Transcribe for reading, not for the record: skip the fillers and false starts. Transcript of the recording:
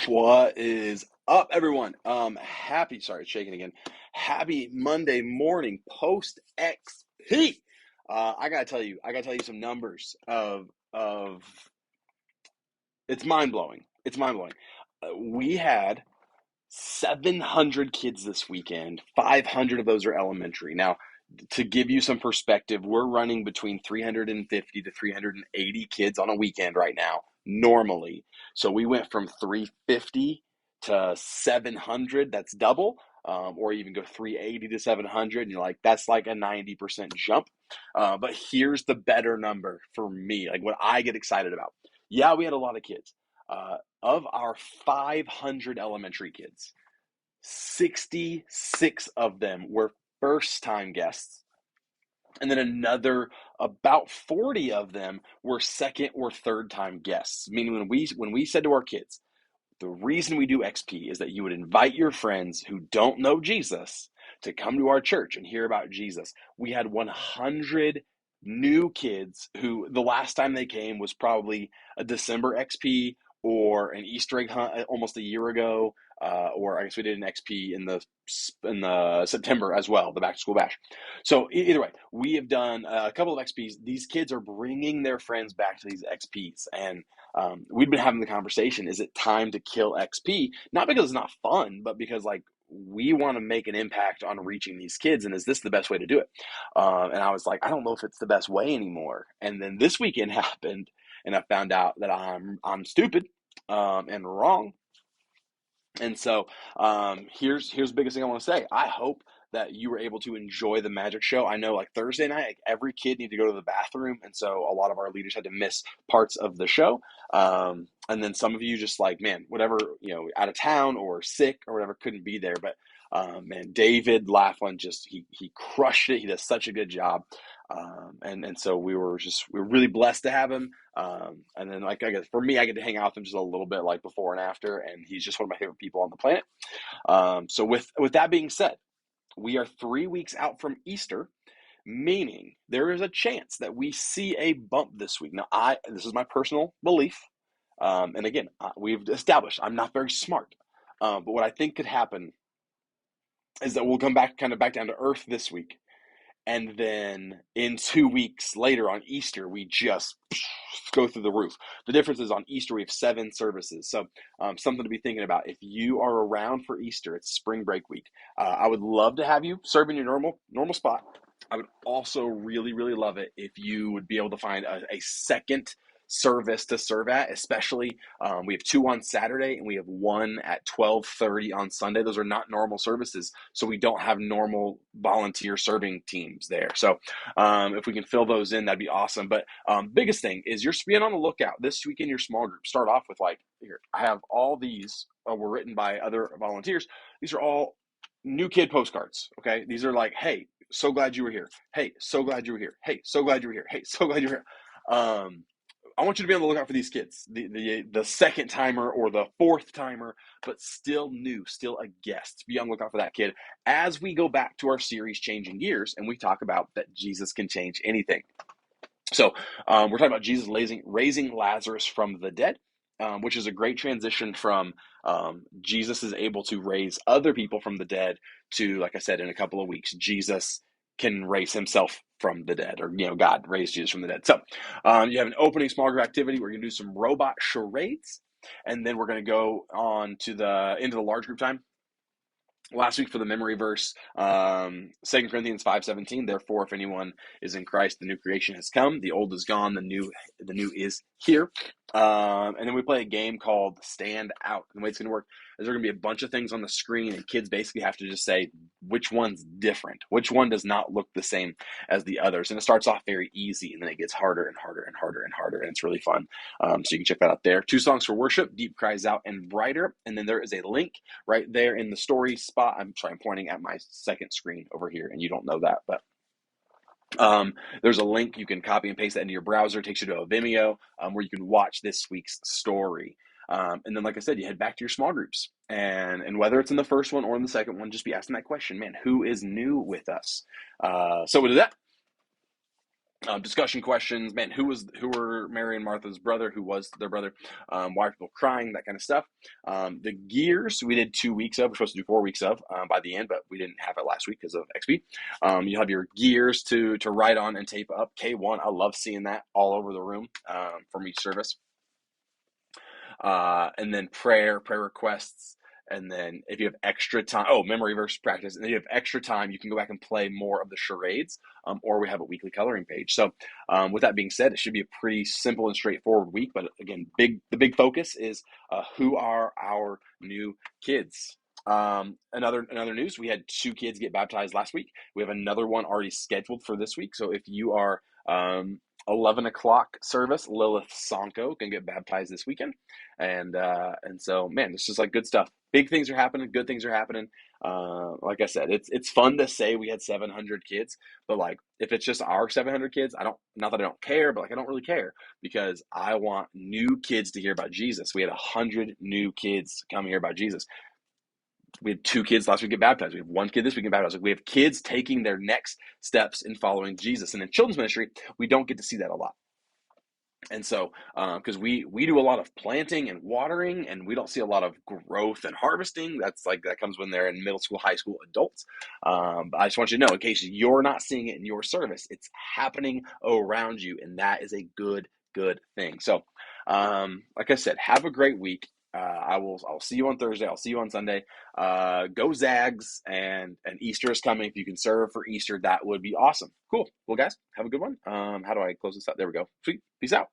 What is up, everyone? Shaking again. Happy Monday morning, post XP. I gotta tell you some numbers of it's mind blowing. It's mind blowing. We had 700 kids this weekend. 500 of those are elementary. Now, to give you some perspective, we're running between 350 to 380 kids on a weekend right now, normally. So we went from 350 to 700, that's double, or even go 380 to 700, and you're like, that's like a 90% jump. But here's the better number for me, like what I get excited about. Yeah, we had a lot of kids. Of our 500 elementary kids, 66 of them were first time guests. And then another about 40 of them were second or third time guests. Meaning when we said to our kids, the reason we do XP is that you would invite your friends who don't know Jesus to come to our church and hear about Jesus. We had 100 new kids who the last time they came was probably a December XP or an Easter egg hunt almost a year ago, or I guess we did an XP in the September as well, the back to school bash. So either way, we have done a couple of XPs. These kids are bringing their friends back to these XPs, and we've been having the conversation, is it time to kill XP? Not because it's not fun, but because like we want to make an impact on reaching these kids, and is this the best way to do it? And I was like, I don't know if it's the best way anymore. And then this weekend happened, and I found out that I'm stupid and wrong. And so here's the biggest thing I want to say. I hope that you were able to enjoy the magic show. I know like Thursday night, like, every kid needed to go to the bathroom, and so a lot of our leaders had to miss parts of the show. And then some of you just like, man, whatever, out of town or sick or whatever, couldn't be there. But man, David Laughlin just he crushed it. He does such a good job. And so we were really blessed to have him. And then like I guess for me, I get to hang out with him just a little bit like before and after, and he's just one of my favorite people on the planet. So with that being said, we are 3 weeks out from Easter, meaning there is a chance that we see a bump this week. Now, this is my personal belief, and again, we've established I'm not very smart, but what I think could happen is that we'll come back down to earth this week, and then in 2 weeks later on Easter, we just go through the roof. The difference is on Easter, we have 7 services. So something to be thinking about. If you are around for Easter, it's spring break week. I would love to have you serve in your normal spot. I would also really, really love it if you would be able to find a second service to serve at, especially we have 2 on Saturday and we have 1 at 12:30 on Sunday. Those are not normal services, so we don't have normal volunteer serving teams there. So if we can fill those in, that'd be awesome. But biggest thing is you're being on the lookout this week in your small group. Start off with like, here, I have all these were written by other volunteers. These are all new kid postcards. Okay, these are like, hey, so glad you were here. Hey, so glad you were here. Hey, so glad you were here. Hey, so glad you were here. I want you to be on the lookout for these kids, the second timer or the fourth timer, but still new, still a guest. Be on the lookout for that kid as we go back to our series, Changing Gears, and we talk about that Jesus can change anything. So we're talking about Jesus raising Lazarus from the dead, which is a great transition from Jesus is able to raise other people from the dead to, like I said, in a couple of weeks, Jesus can raise himself from the dead, or God raised Jesus from the dead. So you have an opening small group activity. We're going to do some robot charades, and then we're going to go on to into the large group time. Last week for the memory verse, 2 Corinthians 5:17. Therefore, if anyone is in Christ, the new creation has come. The old is gone. The new is here. And then we play a game called Stand Out. And the way it's going to work is there going to be a bunch of things on the screen, and kids basically have to just say which one's different, which one does not look the same as the others. And it starts off very easy, and then it gets harder and harder and harder and harder, and it's really fun. So you can check that out there. 2 songs for worship: Deep Cries Out and Brighter. And then there is a link right there in the story spot. I'm pointing at my second screen over here, and you don't know that, but there's a link. You can copy and paste that into your browser. It takes you to a Vimeo where you can watch this week's story. And then, like I said, you head back to your small groups. And whether it's in the first one or in the second one, just be asking that question, man, who is new with us? So with that, discussion questions. Man, who were Mary and Martha's brother? Who was their brother? Why are people crying? That kind of stuff. The gears we did 2 weeks of. We're supposed to do 4 weeks of by the end, but we didn't have it last week because of XP. You have your gears to write on and tape up. K1. I love seeing that all over the room from each service. And then prayer requests. And then if you have extra time, memory verse practice. And then you have extra time, you can go back and play more of the charades, or we have a weekly coloring page. So with that being said, it should be a pretty simple and straightforward week. But again, the big focus is who are our new kids. Another news, we had 2 kids get baptized last week. We have another one already scheduled for this week. So if you are 11 o'clock service, Lilith Sanko can get baptized this weekend. And so, man, it's just like good stuff. Big things are happening. Good things are happening. Like I said, it's fun to say we had 700 kids, but like if it's just our 700 kids, not that I don't care, but like I don't really care because I want new kids to hear about Jesus. We had 100 new kids come hear about Jesus. We had 2 kids last week get baptized. We have 1 kid this week get baptized. We have kids taking their next steps in following Jesus. And in children's ministry, we don't get to see that a lot. And so, because we do a lot of planting and watering, and we don't see a lot of growth and harvesting. That comes when they're in middle school, high school, adults. But I just want you to know, in case you're not seeing it in your service, it's happening around you, and that is a good thing. So, like I said, have a great week. I'll see you on Thursday. I'll see you on Sunday. Go Zags, and Easter is coming. If you can serve for Easter, that would be awesome. Cool. Well, guys, have a good one. How do I close this out? There we go. Sweet. Peace out.